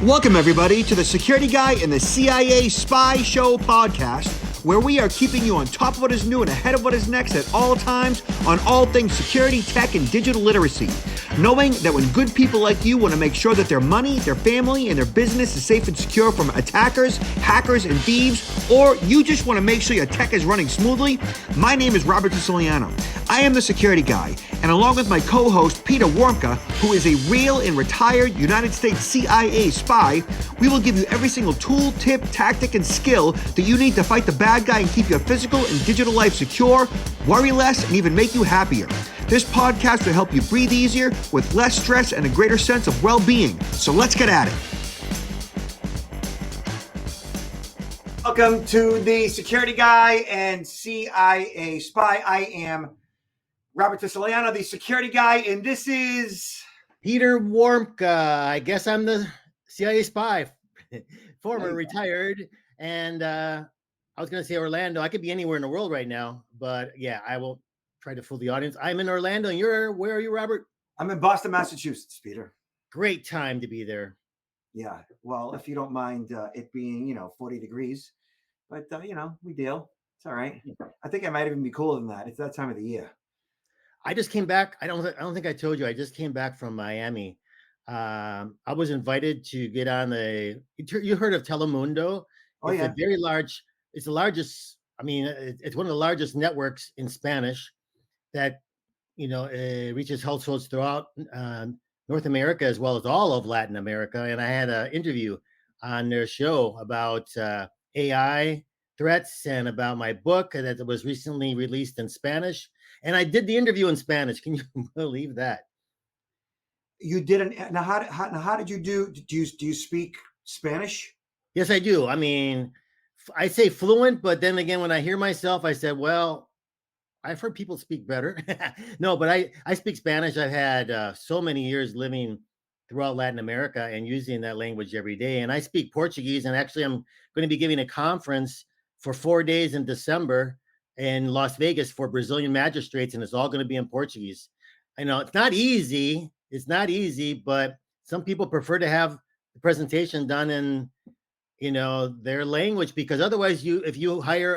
Welcome, everybody, to the Security Guy and the CIA Spy Show podcast, where we are keeping you on top of what is new and ahead of what is next at all times on all things security, tech, and digital literacy. Knowing that when good people like you want to make sure that their money, their family, and their business is safe and secure from attackers, hackers, and thieves, or you just want to make sure your tech is running smoothly, my name is Robert Siciliano. I am the Security Guy, and along with my co-host, Peter Warmka, who is a real and retired United States CIA spy, we will give you every single tool, tip, tactic, and skill that you need to fight the bad guy and keep your physical and digital life secure, worry less, and even make you happier. This podcast will help you breathe easier with less stress and a greater sense of well-being. So let's get at it. Welcome to the Security Guy and CIA Spy. I am Robert Siciliano, the Security Guy, and this is Peter Warmka. I guess I'm the CIA spy, former retired, and I was going to say Orlando. I could be anywhere in the world right now, but yeah, I will try to fool the audience. I'm in Orlando, and where are you, Robert? I'm in Boston, Massachusetts, Peter. Great time to be there. Yeah, well, if you don't mind it being, 40 degrees, but we deal. It's all right. I think I might even be cooler than that. It's that time of the year. I just came back. I don't think I told you. I just came back from Miami. I was invited to get on you heard of Telemundo? Oh, it's yeah. Very large. It's the largest. I mean, it's one of the largest networks in Spanish that, it reaches households throughout North America as well as all of Latin America. And I had an interview on their show about AI threats and about my book that was recently released in Spanish. And I did the interview in Spanish. Can you believe that? You didn't. Now, how did you do? Do you speak Spanish? Yes, I do. I mean, I say fluent, but then again, when I hear myself, I said, well, I've heard people speak better. No, but I speak Spanish. I've had so many years living throughout Latin America and using that language every day. And I speak Portuguese. And actually, I'm going to be giving a conference for 4 days in December in Las Vegas for Brazilian magistrates, and it's all going to be in Portuguese. I know it's not easy. It's not easy, but some people prefer to have the presentation done in, their language, because otherwise, if you hire,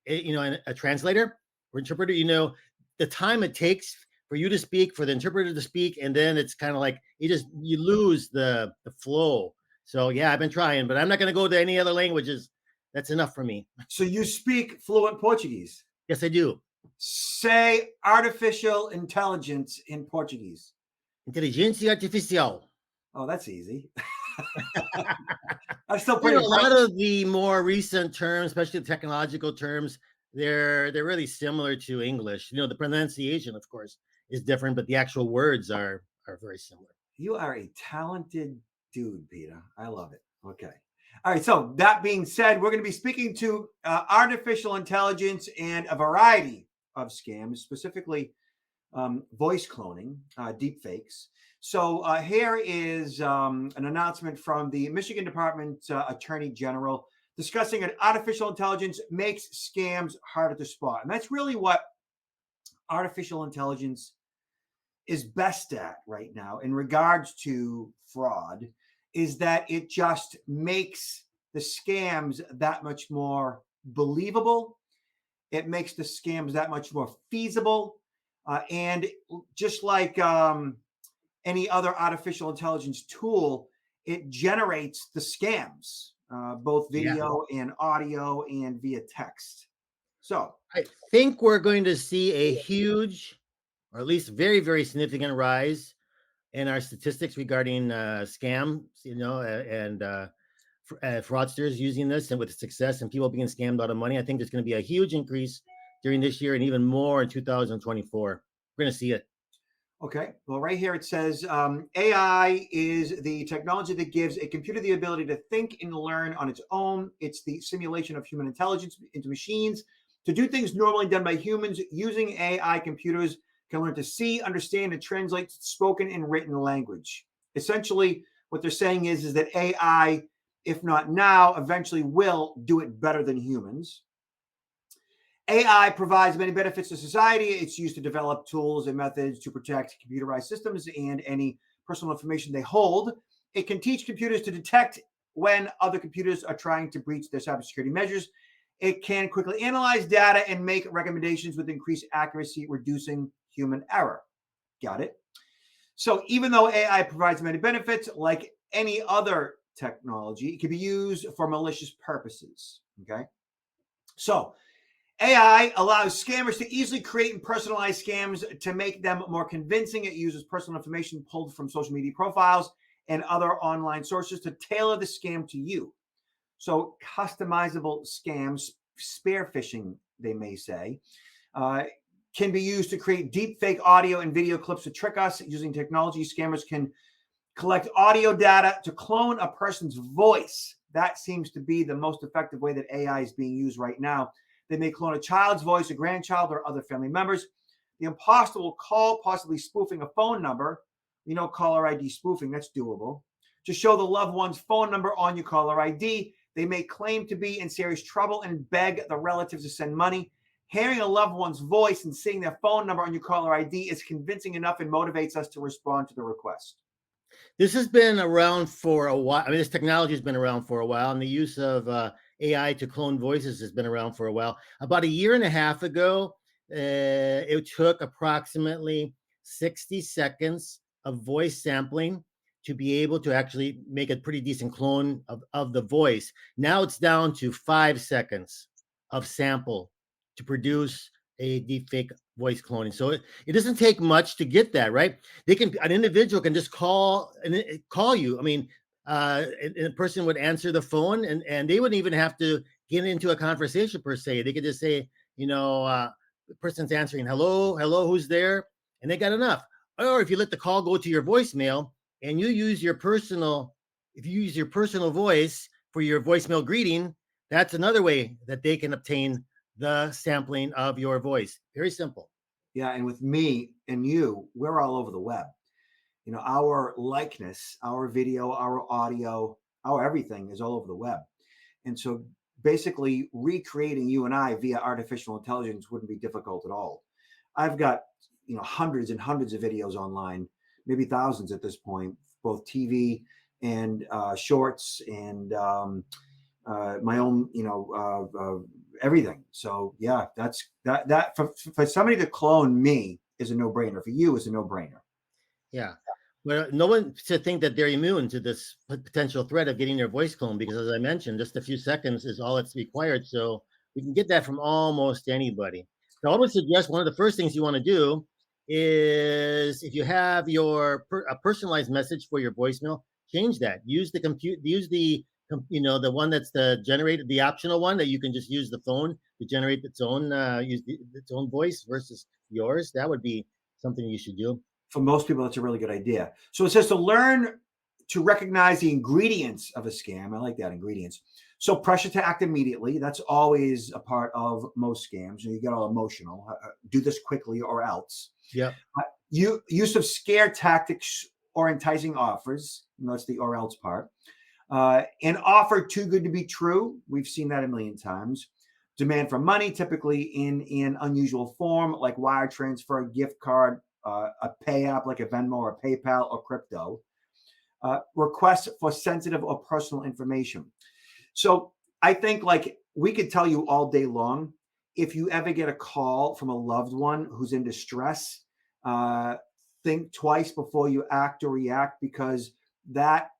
a translator or interpreter, the time it takes for you to speak, for the interpreter to speak, and then it's kind of like you lose the flow. So yeah, I've been trying, but I'm not going to go to any other languages. That's enough for me. So you speak fluent Portuguese? Yes, I do. Say artificial intelligence in Portuguese. Inteligência artificial. Oh, that's easy. I'm still pretty. A lot of the more recent terms, especially the technological terms, they're really similar to English. The pronunciation, of course, is different, but the actual words are very similar. You are a talented dude, Peter. I love it. Okay. All right. So that being said, we're going to be speaking to artificial intelligence and a variety of scams, specifically voice cloning, deepfakes. So here is an announcement from the Michigan Department Attorney General discussing that artificial intelligence makes scams harder to spot. And that's really what artificial intelligence is best at right now in regards to fraud, is that it just makes the scams that much more believable. It makes the scams that much more feasible. And just like any other artificial intelligence tool, it generates the scams, both video and audio and via text. So I think we're going to see a huge, or at least very, very significant rise in our statistics regarding scams, and fraudsters using this and with success and people being scammed out of money. I think there's going to be a huge increase during this year and even more in 2024. We're going to see it. Okay. Well, right here it says AI is the technology that gives a computer the ability to think and learn on its own. It's the simulation of human intelligence into machines to do things normally done by humans. Using AI, computers can learn to see, understand, and translate spoken and written language. Essentially, what they're saying is that AI, if not now, eventually will do it better than humans. AI provides many benefits to society. It's used to develop tools and methods to protect computerized systems and any personal information they hold. It can teach computers to detect when other computers are trying to breach their cybersecurity measures. It can quickly analyze data and make recommendations with increased accuracy, reducing human error. Got it? So even though AI provides many benefits, like any other technology, it can be used for malicious purposes. Okay. So AI allows scammers to easily create and personalize scams to make them more convincing. It uses personal information pulled from social media profiles and other online sources to tailor the scam to you. So customizable scams, spear phishing, they may say, can be used to create deepfake audio and video clips to trick us. Using technology, scammers can collect audio data to clone a person's voice. That seems to be the most effective way that AI is being used right now. They may clone a child's voice, a grandchild, or other family members. The imposter will call, possibly spoofing a phone number. You know, caller ID spoofing, that's doable. To show the loved one's phone number on your caller ID. They may claim to be in serious trouble and beg the relatives to send money. Hearing a loved one's voice and seeing their phone number on your caller ID is convincing enough and motivates us to respond to the request. This has been around for a while. I mean, this technology has been around for a while, and the use of AI to clone voices has been around for a while. About a year and a half ago, it took approximately 60 seconds of voice sampling to be able to actually make a pretty decent clone of the voice. Now it's down to 5 seconds of sample to produce a deepfake voice cloning. So it doesn't take much to get that, right? An individual can just call you. I mean, a person would answer the phone and they wouldn't even have to get into a conversation per se. They could just say, the person's answering, hello, who's there? And they got enough. Or if you let the call go to your voicemail and you use your personal voice for your voicemail greeting, that's another way that they can obtain the sampling of your voice. Very simple. Yeah, and with me and you, we're all over the web. You know, our likeness, our video, our audio, our everything is all over the web. And so basically recreating you and I via artificial intelligence wouldn't be difficult at all. I've got, hundreds and hundreds of videos online, maybe thousands at this point, both TV and shorts and my own, everything. So yeah, that's that for somebody to clone me is a no-brainer. For you, is a no-brainer. Yeah. Well, no one should think that they're immune to this potential threat of getting their voice cloned, because as I mentioned, just a few seconds is all that's required. So we can get that from almost anybody. So I would suggest one of the first things you want to do is, if you have a personalized message for your voicemail, change that. Use the one that's the optional one that you can just use the phone to generate its own its own voice versus yours. That would be something you should do. For most people, that's a really good idea. So it says to learn to recognize the ingredients of a scam. I like that, ingredients. So pressure to act immediately. That's always a part of most scams. You get all emotional. Do this quickly or else. Yeah. Use of scare tactics or enticing offers. That's the or else part. An offer too good to be true. We've seen that a million times. Demand for money, typically in an unusual form, like wire transfer, gift card, a pay app like a Venmo or PayPal or crypto. Requests for sensitive or personal information. So I think we could tell you all day long, if you ever get a call from a loved one who's in distress, think twice before you act or react, because that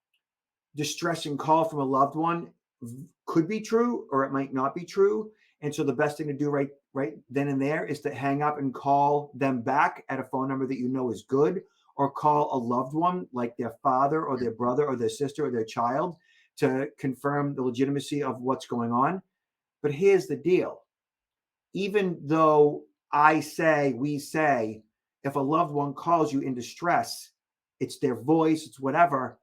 distressing call from a loved one could be true or it might not be true. And so the best thing to do right then and there is to hang up and call them back at a phone number that you know is good, or call a loved one like their father or their brother or their sister or their child to confirm the legitimacy of what's going on. But here's the deal. Even though we say, if a loved one calls you in distress, it's their voice, it's whatever,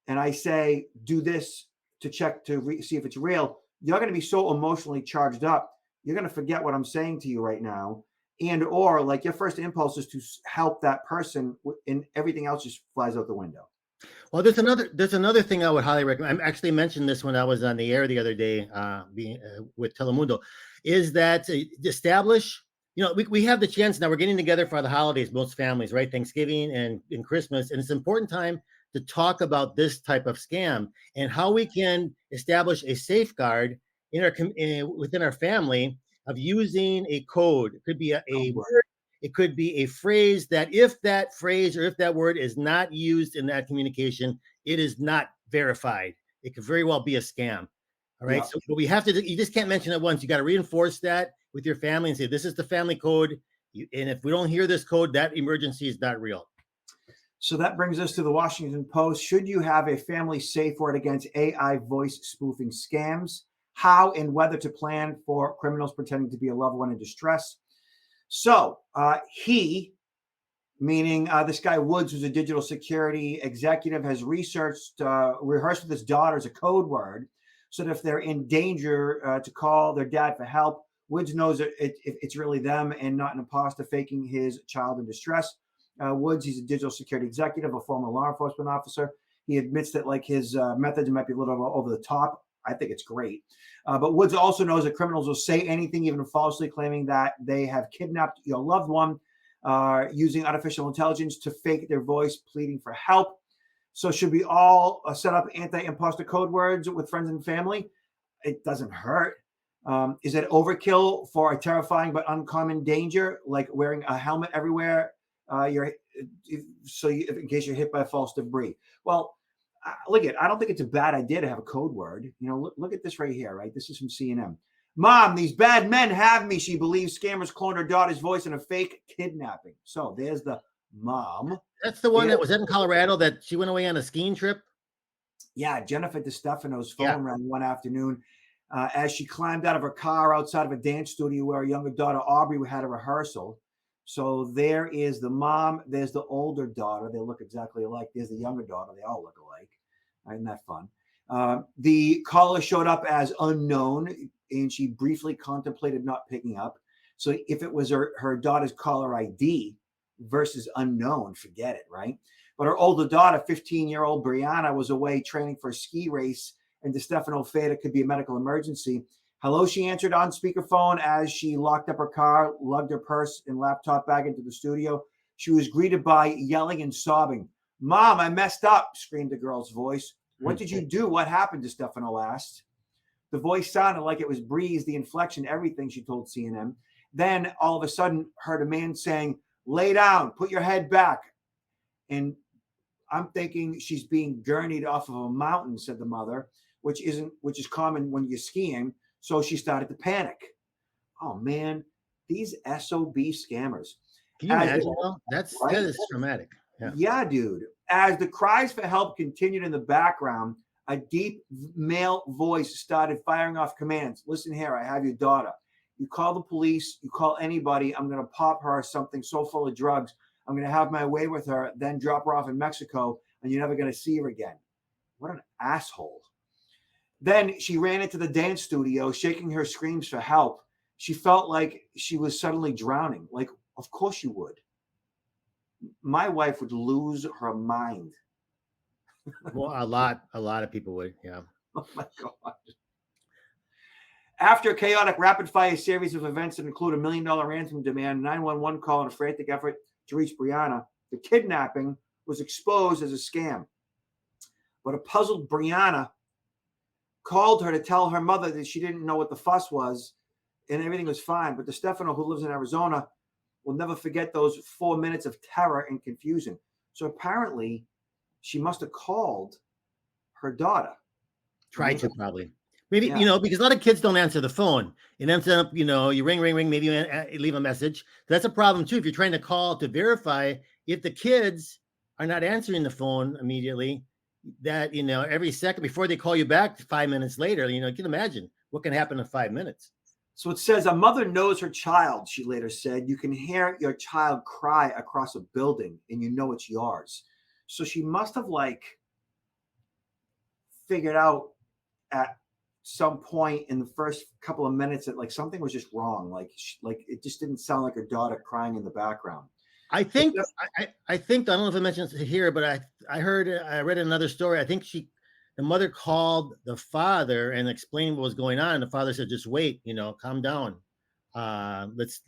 and I say, do this to check to see if it's real, you're going to be so emotionally charged up, you're going to forget what I'm saying to you right now. And or your first impulse is to help that person, and everything else just flies out the window. Well, there's another thing I would highly recommend. I actually mentioned this when I was on the air the other day, with Telemundo, is that establish. We have the chance now. We're getting together for the holidays, most families, right? Thanksgiving and Christmas, and it's an important time to talk about this type of scam and how we can establish a safeguard in our within our family of using a code. It could be a word, it could be a phrase that if that phrase or if that word is not used in that communication, it is not verified. It could very well be a scam. All right. So what we have to do, you just can't mention it once. You got to reinforce that with your family and say, this is the family code. And if we don't hear this code, that emergency is not real. So that brings us to the Washington Post. Should you have a family safe word against AI voice spoofing scams? How and whether to plan for criminals pretending to be a loved one in distress. So he, meaning this guy Woods, who's a digital security executive, has researched, rehearsed with his daughters a code word so that if they're in danger to call their dad for help. Woods knows that it's really them and not an imposter faking his child in distress. Woods, he's a digital security executive, a former law enforcement officer. He admits that like his methods might be a little over the top. I think it's great. But Woods also knows that criminals will say anything, even falsely claiming that they have kidnapped your loved one, using artificial intelligence to fake their voice, pleading for help. So should we all set up anti-imposter code words with friends and family? It doesn't hurt. Is it overkill for a terrifying but uncommon danger, like wearing a helmet everywhere? In case you're hit by false debris. Well, look at, I don't think it's a bad idea to have a code word. You know, look at this right here, right? This is from CNN. Mom, these bad men have me. She believes scammers cloned her daughter's voice in a fake kidnapping. So there's the mom. That's the one that was in Colorado that she went away on a skiing trip. Yeah, Jennifer DeStefano's phone rang one afternoon as she climbed out of her car outside of a dance studio where her younger daughter Aubrey had a rehearsal. So there is the mom. There's the older daughter. They look exactly alike. There's the younger daughter. They all look alike. Isn't that fun? The caller showed up as unknown, and she briefly contemplated not picking up. So if it was her daughter's caller ID versus unknown, forget it, right? But her older daughter, 15-year-old Brianna, was away training for a ski race, and DeStefano feared it could be a medical emergency. Hello, she answered on speakerphone as she locked up her car, lugged her purse and laptop bag into the studio. She was greeted by yelling and sobbing. Mom, I messed up, screamed the girl's voice. What did you do? What happened? DeStefano asked. The voice sounded like it was breeze, the inflection, everything, she told CNN. Then all of a sudden heard a man saying, lay down, put your head back. And I'm thinking she's being gurneyed off of a mountain, said the mother, which is common when you're skiing. So she started to panic. Oh man, these SOB scammers. Can you imagine? That is traumatic. Yeah, dude. As the cries for help continued in the background, a deep male voice started firing off commands. Listen here, I have your daughter. You call the police, you call anybody, I'm going to pop her something so full of drugs. I'm going to have my way with her, then drop her off in Mexico, and you're never going to see her again. What an asshole. Then she ran into the dance studio, shaking her screams for help. She felt like she was suddenly drowning. Like, of course you would. My wife would lose her mind. Well, a lot of people would, yeah. Oh my God. After a chaotic rapid-fire series of events that include $1 million ransom demand, 911 call, and a frantic effort to reach Brianna, the kidnapping was exposed as a scam. But a puzzled Brianna called her to tell her mother that she didn't know what the fuss was and everything was fine. But DeStefano, who lives in Arizona, will never forget those 4 minutes of terror and confusion. So apparently she must have called her daughter. Tried to probably. Maybe, because a lot of kids don't answer the phone. It ends up, you ring, maybe you leave a message. That's a problem too. If you're trying to call to verify, if the kids are not answering the phone immediately, that, every second before they call you back 5 minutes later, you can imagine what can happen in 5 minutes. So it says a mother knows her child, she later said. You can hear your child cry across a building and you know it's yours. So she must have figured out at some point in the first couple of minutes that something was just wrong. Like it just didn't sound like her daughter crying in the background. I think I don't know if I mentioned it here, but I read another story. I think the mother called the father and explained what was going on. And the father said, just wait, calm down. Let's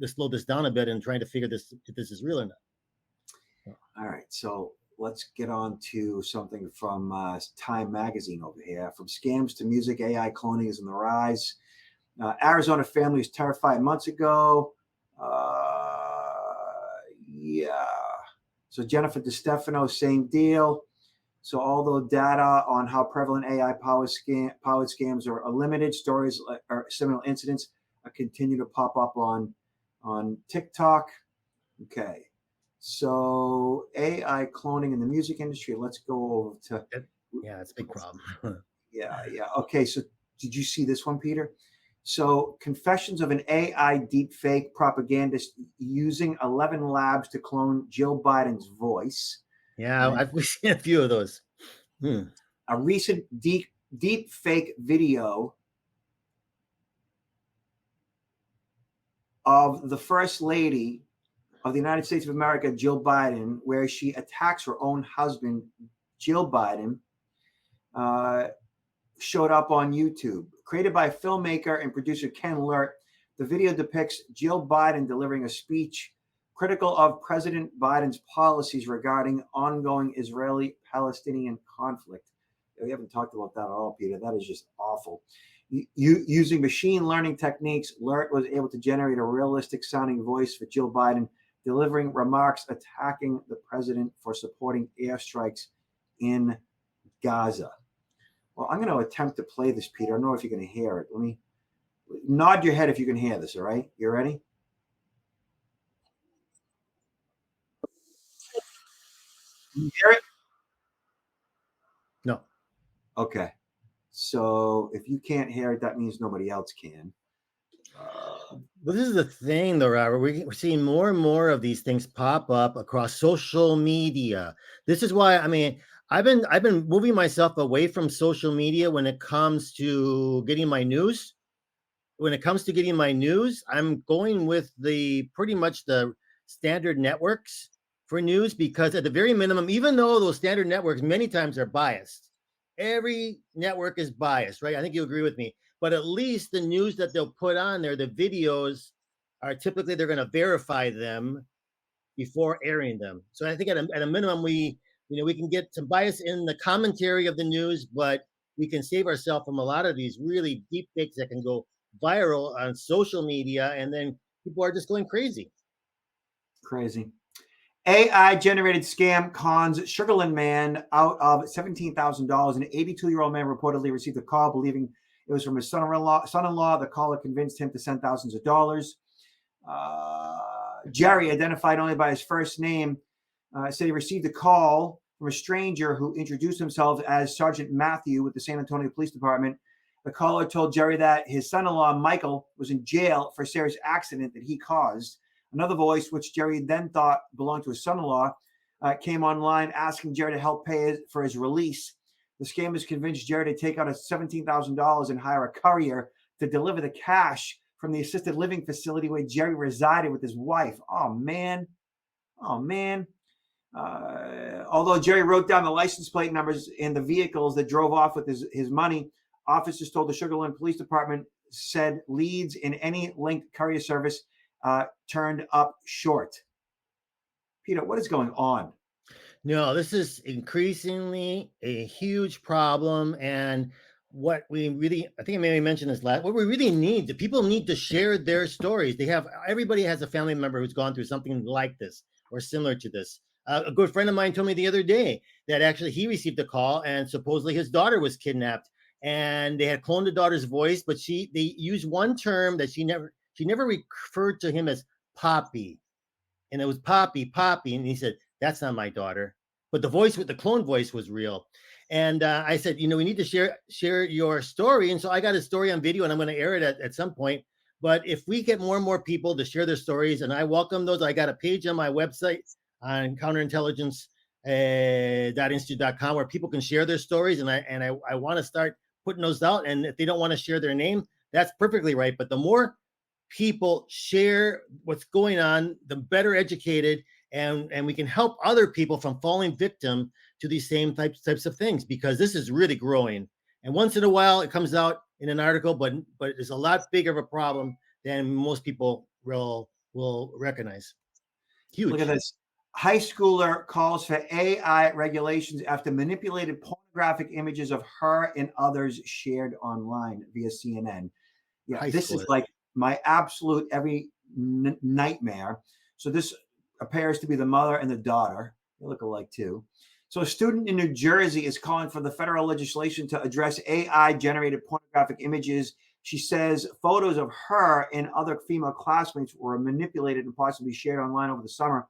slow this down a bit and trying to figure if this is real or not. All right. So let's get on to something from Time Magazine over here. From scams to music, AI cloning is on the rise. Arizona family was terrified months ago. Yeah. So Jennifer DeStefano, same deal. So although data on how prevalent AI-powered scams are limited, stories or similar incidents continue to pop up on TikTok. Okay. So AI cloning in the music industry. Let's go over to. Yeah, it's a big problem. Yeah. Okay. So did you see this one, Peter? So confessions of an AI deepfake propagandist using 11 labs to clone Jill Biden's voice. Yeah, we've seen a few of those. A recent deep fake video of the First Lady of the United States of America, Jill Biden, where she attacks her own husband, Jill Biden, showed up on YouTube. Created by filmmaker and producer Ken Lurt, the video depicts Jill Biden delivering a speech critical of President Biden's policies regarding ongoing Israeli-Palestinian conflict. We haven't talked about that at all, Peter. That is just awful. Using machine learning techniques, Lurt was able to generate a realistic sounding voice for Jill Biden, delivering remarks attacking the president for supporting airstrikes in Gaza. Well, I'm going to attempt to play this, Peter. I don't know if you can hear it. Let me nod your head if you can hear this, all right? You ready? Can you hear it? No. Okay. So if you can't hear it, that means nobody else can. But this is the thing, though, Robert. We're seeing more and more of these things pop up across social media. This is why, I mean, I've been moving myself away from social media when it comes to getting my news. When it comes to getting my news, I'm going with the pretty much the standard networks for news, because at the very minimum, even though those standard networks many times are biased, every network is biased, right? I think you agree with me. But at least the news that they'll put on there, the videos are typically, they're going to verify them before airing them. So I think at a minimum, we can get some bias in the commentary of the news, but we can save ourselves from a lot of these really deep fakes that can go viral on social media, and then people are just going crazy. Crazy. AI generated scam cons Sugarland man out of $17,000. An 82-year-old man reportedly received a call believing it was from his son-in-law. The caller convinced him to send thousands of dollars. Jerry, identified only by his first name, said he received a call from a stranger who introduced himself as Sergeant Matthew with the San Antonio Police Department. The caller told Jerry that his son-in-law, Michael, was in jail for a serious accident that he caused. Another voice, which Jerry then thought belonged to his son-in-law, came online asking Jerry to help pay for his release. The scammers convinced Jerry to take out $17,000 and hire a courier to deliver the cash from the assisted living facility where Jerry resided with his wife. Oh, man. Although Jerry wrote down the license plate numbers and the vehicles that drove off with his money, officers told the Sugarland Police Department said leads in any linked courier service turned up short. Peter, what is going on? No, this is increasingly a huge problem. And what we really, I think I maybe mentioned this last, what we really need, the people need to share their stories. Everybody has a family member who's gone through something like this or similar to this. A good friend of mine told me the other day that actually he received a call and supposedly his daughter was kidnapped, and they had cloned the daughter's voice, but they used one term that she never referred to him as Poppy. And it was Poppy. And he said, that's not my daughter. But the voice with the clone voice was real. And I said, we need to share your story. And so I got a story on video, and I'm going to air it at some point. But if we get more and more people to share their stories, and I welcome those, I got a page on my website on counterintelligence.institute.com where people can share their stories. And I want to start putting those out. And if they don't want to share their name, that's perfectly right. But the more people share what's going on, the better educated, and we can help other people from falling victim to these same types of things, because this is really growing. And once in a while it comes out in an article, but it's a lot bigger of a problem than most people will recognize. Huge. Look at this. High schooler calls for AI regulations after manipulated pornographic images of her and others shared online via CNN. Yeah, High this is school. like my absolute every nightmare. So this appears to be the mother and the daughter. They look alike too. So a student in New Jersey is calling for the federal legislation to address AI generated pornographic images. She says photos of her and other female classmates were manipulated and possibly shared online over the summer.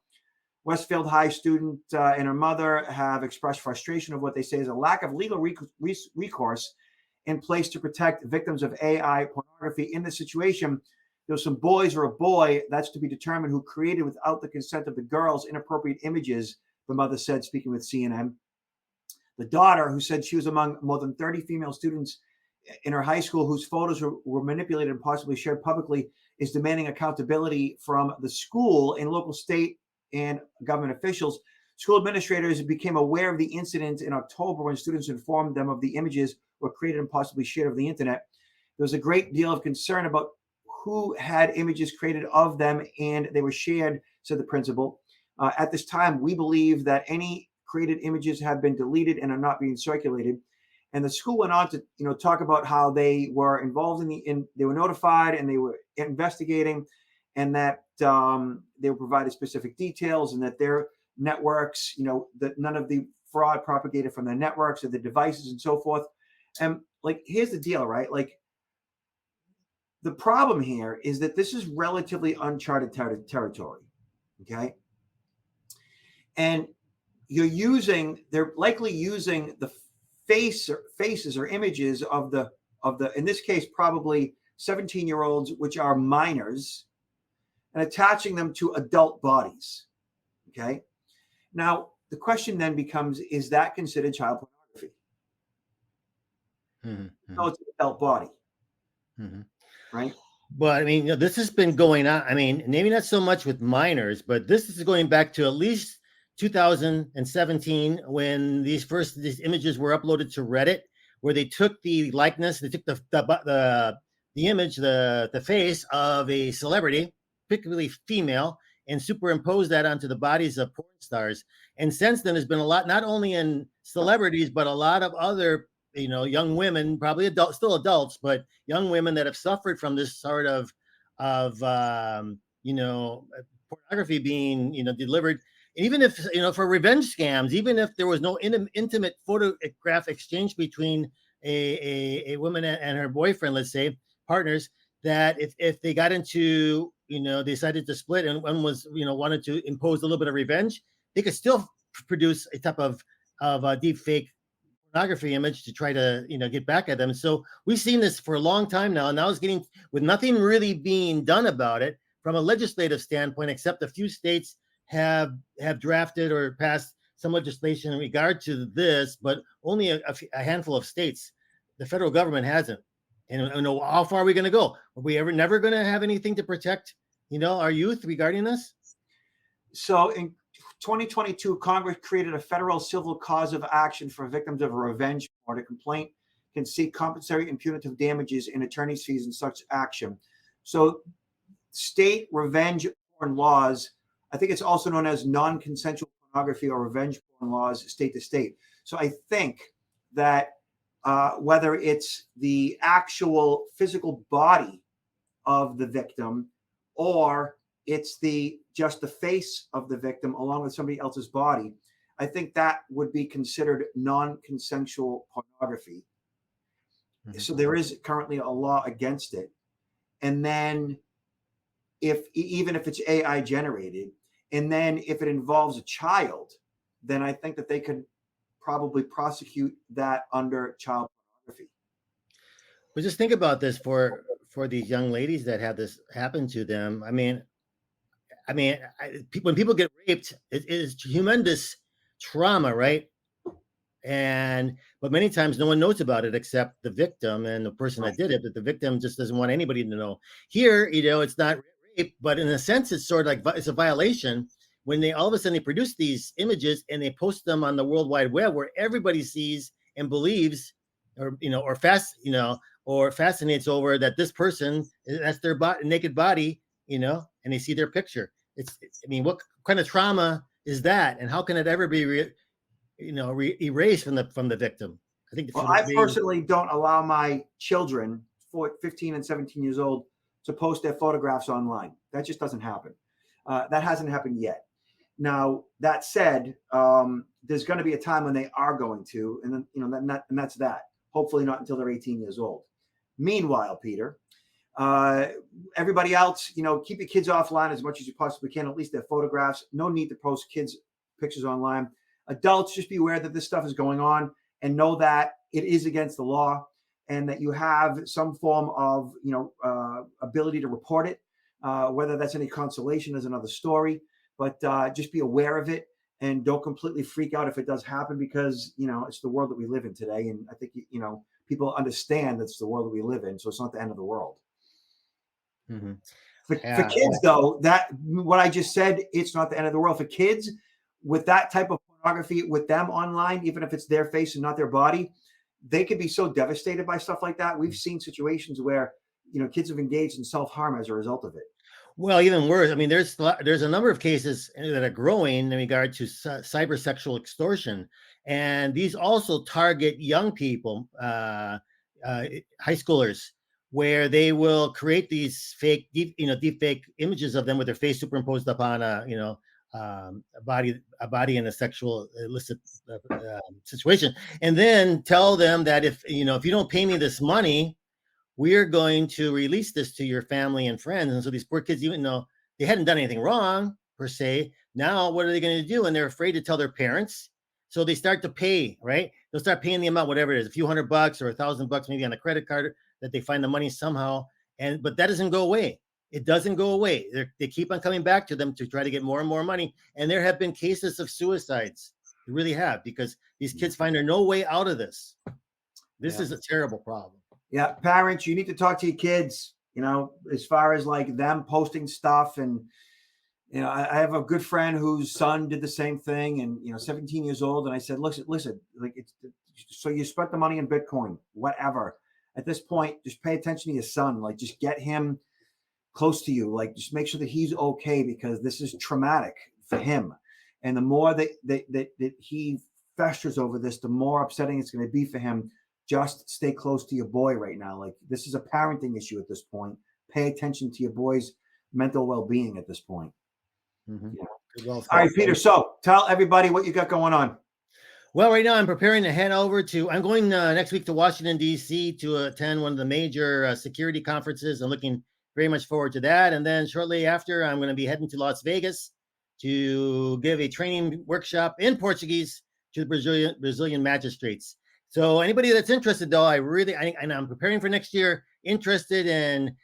Westfield High student and her mother have expressed frustration of what they say is a lack of legal recourse in place to protect victims of AI pornography. In this situation, there's some boys or a boy, that's to be determined, who created without the consent of the girls inappropriate images, the mother said, speaking with CNN. The daughter, who said she was among more than 30 female students in her high school whose photos were manipulated and possibly shared publicly, is demanding accountability from the school and local, state, and government officials. School administrators became aware of the incident in October when students informed them of the images were created and possibly shared over the internet. There was a great deal of concern about who had images created of them, and they were shared, said the principal. At this time, we believe that any created images have been deleted and are not being circulated. And the school went on to, talk about how they were involved they were notified and they were investigating, and that they were provided specific details, and that their networks, that none of the fraud propagated from their networks or the devices and so forth. And like, here's the deal, right? Like, the problem here is that this is relatively uncharted territory. Okay. And they're likely using the faces or images of the, in this case, probably 17-year-olds, which are minors, and attaching them to adult bodies. Okay. Now, the question then becomes, is that considered child pornography? Mm-hmm. No, it's an adult body. Mm-hmm. Right. But I mean, this has been going on. I mean, maybe not so much with minors, but this is going back to at least 2017 when these images were uploaded to Reddit, where they took the likeness, they took the image, the face of a celebrity, particularly female, and superimposed that onto the bodies of porn stars. And since then, there's been a lot, not only in celebrities, but a lot of other, young women, probably still adults, but young women that have suffered from this sort of pornography being, delivered. And even if, for revenge scams, even if there was no intimate photograph exchange between a woman and her boyfriend, let's say partners, that if they got into, decided to split and one was, wanted to impose a little bit of revenge, they could still produce a type of deep fake pornography image to try to, get back at them. So we've seen this for a long time now, and now it's getting, with nothing really being done about it from a legislative standpoint, except a few states have drafted or passed some legislation in regard to this, but only a handful of states. The federal government hasn't. And how far are we going to go? Are we never going to have anything to protect, our youth regarding this? So in 2022, Congress created a federal civil cause of action for victims of revenge porn. A complaint can seek compensatory and punitive damages and attorney's fees in such action. So state revenge porn laws, I think it's also known as non-consensual pornography or revenge porn laws, state to state. So I think that whether it's the actual physical body of the victim or it's just the face of the victim along with somebody else's body, I think that would be considered non-consensual pornography. Mm-hmm. So there is currently a law against it. And then even if it's AI generated, and then if it involves a child, then I think that they could probably prosecute that under child pornography. But just think about this for these young ladies that have this happen to them. I mean, when people get raped, it is tremendous trauma, right? But many times no one knows about it except the victim and the person that did it. But the victim just doesn't want anybody to know. Here, it's not rape, but in a sense, it's sort of like it's a violation when they all of a sudden they produce these images and they post them on the World Wide Web, where everybody sees and believes, or or fascinates over that this person, that's their naked body, and they see their picture. I mean, what kind of trauma is that, and how can it ever be erased from the victim? I think Well, I personally don't allow my children, 15 and 17 years old, to post their photographs online. That just doesn't happen. That hasn't happened yet. Now, that said, there's going to be a time when they are going to, and then, and that's that. Hopefully not until they're 18 years old. Meanwhile, Peter, everybody else, keep your kids offline as much as you possibly can, at least their photographs. No need to post kids' pictures online. Adults, just be aware that this stuff is going on and know that it is against the law and that you have some form of, ability to report it. Whether that's any consolation is another story, but just be aware of it and don't completely freak out if it does happen, because, it's the world that we live in today. And I think, people understand that's the world that we live in. So it's not the end of the world. Mm-hmm. For kids, though, that what I just said, it's not the end of the world. For kids with that type of pornography with them online, even if it's their face and not their body, they could be so devastated by stuff like that. We've seen situations where, kids have engaged in self-harm as a result of it. Well, even worse. I mean, there's a number of cases that are growing in regard to cyber sexual extortion, and these also target young people, high schoolers, where they will create these fake, deep fake images of them with their face superimposed upon a body in a sexual illicit situation, and then tell them that if you don't pay me this money, we're going to release this to your family and friends. And so these poor kids, even though they hadn't done anything wrong per se, now what are they going to do? And they're afraid to tell their parents. So they start to pay, right? They'll start paying the amount, whatever it is, a few $100 or $1,000 maybe on a credit card, that they find the money somehow. But that doesn't go away. It doesn't go away. They keep on coming back to them to try to get more and more money. And there have been cases of suicides. They really have, because these kids find there's no way out of this. This is a terrible problem. Yeah, parents, you need to talk to your kids, as far as like them posting stuff. And, I have a good friend whose son did the same thing, and, 17 years old. And I said, listen, like, so you spent the money in Bitcoin, whatever. At this point, just pay attention to your son. Like, just get him close to you. Like, just make sure that he's okay, because this is traumatic for him. And the more that he festers over this, the more upsetting it's going to be for him. Just stay close to your boy right now. Like, this is a parenting issue at this point. Pay attention to your boy's mental well-being at this point. Mm-hmm. Yeah. All right, Peter. So tell everybody what you got going on. Well, right now I'm preparing to head over I'm going next week to Washington, D.C. to attend one of the major security conferences. I'm looking very much forward to that. And then shortly after, I'm going to be heading to Las Vegas to give a training workshop in Portuguese to the Brazilian magistrates. So anybody that's interested, though, I'm preparing for next year, interested in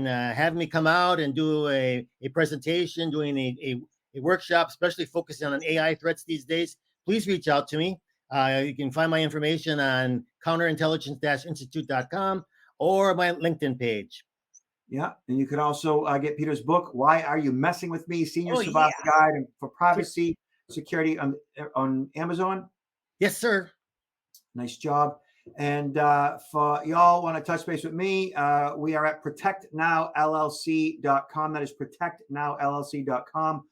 having me come out and do a presentation, doing a workshop, especially focusing on AI threats these days, please reach out to me. You can find my information on counterintelligence-institute.com or my LinkedIn page. Yeah, and you can also get Peter's book, Why Are You Messing With Me? Senior Survival Guide for Privacy Security on Amazon. Yes, sir. Nice job. And for y'all want to touch base with me, we are at protectnowllc.com. That is protectnowllc.com.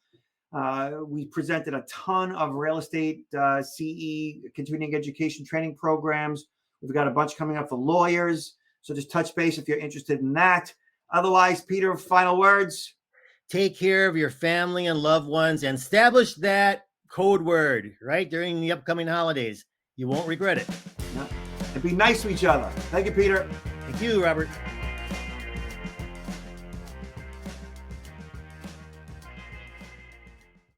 We presented a ton of real estate CE continuing education training programs. We've got a bunch coming up for lawyers. So just touch base if you're interested in that. Otherwise, Peter, final words. Take care of your family and loved ones and establish that code word right during the upcoming holidays. You won't regret it. Yeah. And be nice to each other. Thank you, Peter. Thank you, Robert.